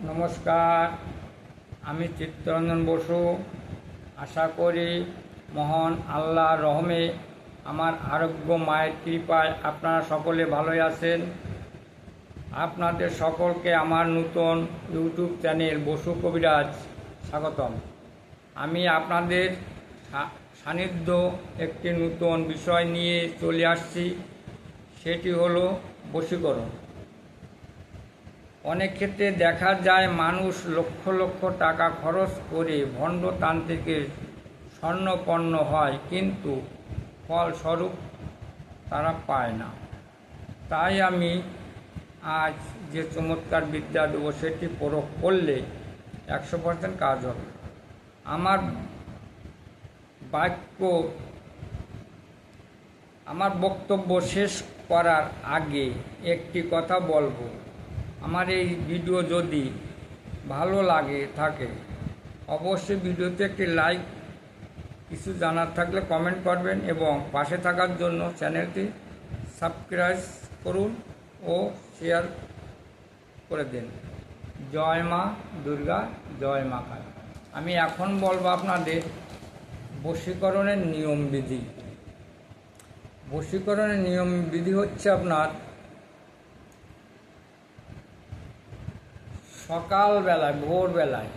নমস্কার, আমি চিত্তরঞ্জন বসু। আশা করি মহান আল্লাহর রহমে আমার আরোগ্য মায়ের কৃপায় আপনারা সকলে ভালোই আছেন। আপনাদের সকলকে আমার নতুন ইউটিউব চ্যানেল বসু কবিরাজ স্বাগতম। আমি আপনাদের সান্নিধ্য একটি নতুন বিষয় নিয়ে চলে আসছি, সেটি হলো বশীকরণ। অনেক ক্ষেত্রে দেখা যায় মানুষ লক্ষ লক্ষ টাকা খরচ করে ভণ্ড তান্ত্রিকের স্বর্ণপন্ন হয়, কিন্তু ফলস্বরূপ তারা পায় না। তাই আমি আজ যে চমৎকার বিদ্যা দেবো সেটি প্রয়োগ করলে 100% কাজ হবে। আমার বক্তব্য শেষ করার আগে একটি কথা বলবো। আমার এই ভিডিও যদি ভালো লাগে থাকে অবশ্যই ভিডিওতে একটি লাইক, কিছু জানার থাকলে কমেন্ট করবেন এবং পাশে থাকার জন্য চ্যানেলটি সাবস্ক্রাইব করুন ও শেয়ার করে দিন। জয় মা দুর্গা, জয় মা কালী। আমি এখন বলবো আপনাদের বশীকরণের নিয়মবিধি। বশীকরণের নিয়মবিধি হচ্ছে আপনার সকালবেলায়, ভোরবেলায়,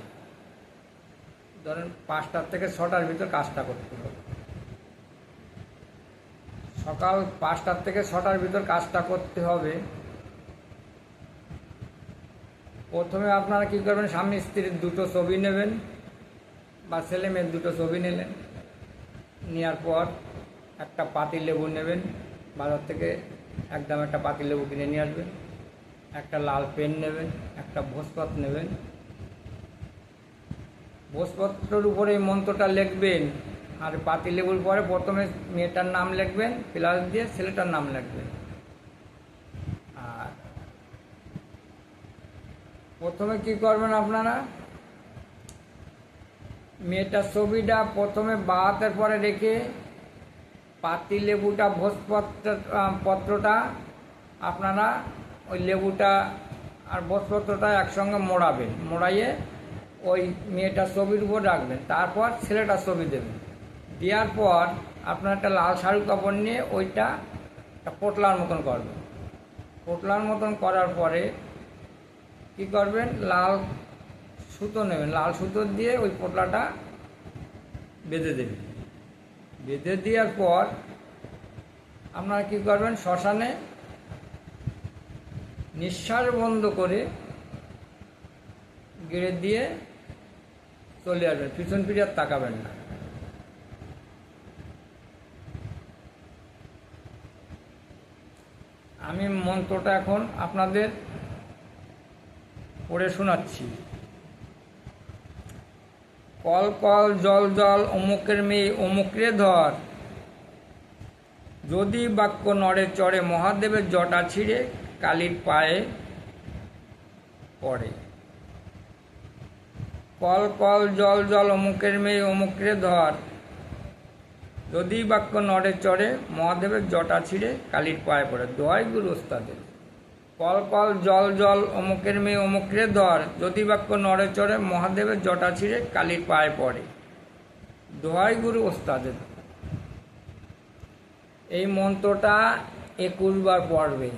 ধরেন 5টা থেকে 6টার ভিতর কাজটা করতে হবে। সকাল 5টা থেকে 6টার ভিতর কাজটা করতে হবে। প্রথমে আপনারা কী করবেন, স্বামী স্ত্রীর দুটো ছবি নেবেন বা ছেলে মেয়ের দুটো ছবি নিলেন। নেওয়ার পর একটা পাতি লেবু নেবেন, বাজার থেকে একদম একটা পাতি লেবু কিনে নিয়ে আসবেন। একটা লাল পেন নেবেন, একটা ভোজপত্র নেবেন। ভোজপত্রের উপরে এই মন্ত্রটা লিখবেন, আর পাতি লেবুর পরে প্রথমে মেয়েটার নাম লিখবেন, প্লাস দিয়ে ছেলেটার নাম লিখবেন। আর প্রথমে কি করবেন, আপনারা মেয়েটার ছবিটা প্রথমে বাঁ হাতের পরে রেখে পাতি লেবুটা, পত্রটা আপনারা ওই লেবুটা আর ভোজপত্রটা একসঙ্গে মোড়াবেন। মোড়াইয়ে ওই মেয়েটার ছবির উপর রাখবেন। তারপর ছেলেটার ছবি দেবেন। দেওয়ার পর আপনার একটা লাল শাড়ি কাপড় নিয়ে ওইটা একটা পোটলার মতন করবেন। পোটলার মতন করার পরে কী করবেন, লাল সুতো নেবেন। লাল সুতো দিয়ে ওই পোটলাটা বেঁধে দেবেন। বেঁধে দেওয়ার পর আপনারা কী করবেন, শ্মশানে নিঃশ্বাস বন্ধ করে গেড়ে দিয়ে চলে আসবেন। পিছন ফিরে আর তাকাবেন না। আমি মন্ত্রটা এখন আপনাদের পড়ে শোনাচ্ছি। কল কল জল জল অমুকের মেয়ে অমুকরে ধর, যদি বাক্য নড়ে চড়ে মহাদেবের জটা ছিঁড়ে কালীর পায়ে পড়ে। কল কল জল জল অমুকের মেয়ে অমুকরে ধর, যদি বাক্য নড়ে চড়ে মহাদেবের জটা ছিঁড়ে কালীর পায়ে পড়ে। দোহাই গুরু ওস্তাদের। কল কল জল জল অমুকের মেয়ে অমুকরে ধর, যদি বাক্য নড়ে চড়ে মহাদেবের জটা ছিঁড়ে কালীর পায়ে পড়ে। দোহাই গুরু ওস্তাদের। এই মন্ত্রটা 21 বার পড়বে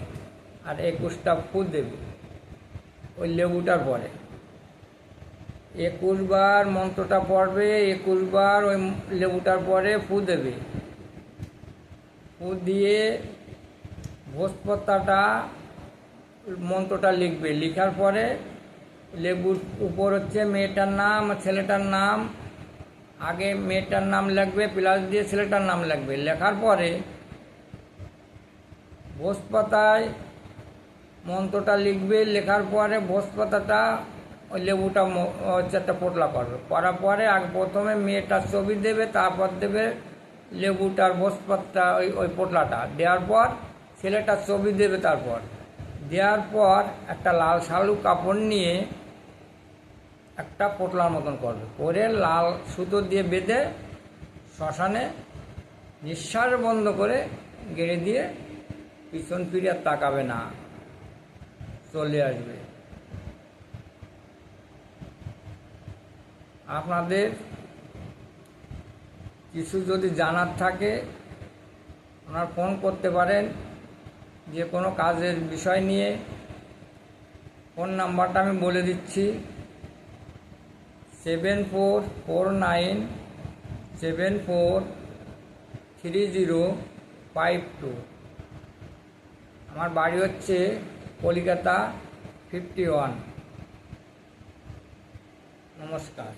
আর 21টা ফু দেবে ওই লেবুটার পরে। 21 বার মন্ত্রটা পড়বে, 21 বার ওই লেবুটার পরে ফু দেবে। ফু দিয়ে ভোজপত্রটা মন্ত্রটা লিখবে। লিখার পরে লেবুর উপর হচ্ছে মেয়েটার নাম, ছেলেটার নাম। আগে মেয়েটার নাম লিখবে, প্লাস দিয়ে ছেলেটার নাম লিখবে। লেখার পরে ভোজপাতায় মন্ত্রটা লিখবে। লেখার পরে ভোজপাতাটা ওই লেবুটা হচ্ছে একটা পোটলা করবে। করার পরে আগে প্রথমে মেয়েটার ছবি দেবে, তারপর দেবে লেবুটার ভোজপাতটা ওই পোটলাটা। দেওয়ার পর ছেলেটার ছবি দেবে। তারপর দেওয়ার পর একটা লাল শালু কাপড় নিয়ে একটা পোটলার মতন করবে। করে লাল সুতো দিয়ে বেঁধে শ্মশানে নিঃশ্বাস বন্ধ করে গেড়ে দিয়ে পিছন ফিরে আর তাকাবে না, চলে আসবে। আপনাদের কিছু যদি জানার থাকে আপনারা ফোন করতে পারেন, যে কোনো কাজের বিষয় নিয়ে। ফোন নাম্বারটা আমি বলে দিচ্ছি, 7449743052। আমার বাড়ি হচ্ছে কলিকাতা 51। নমস্কার।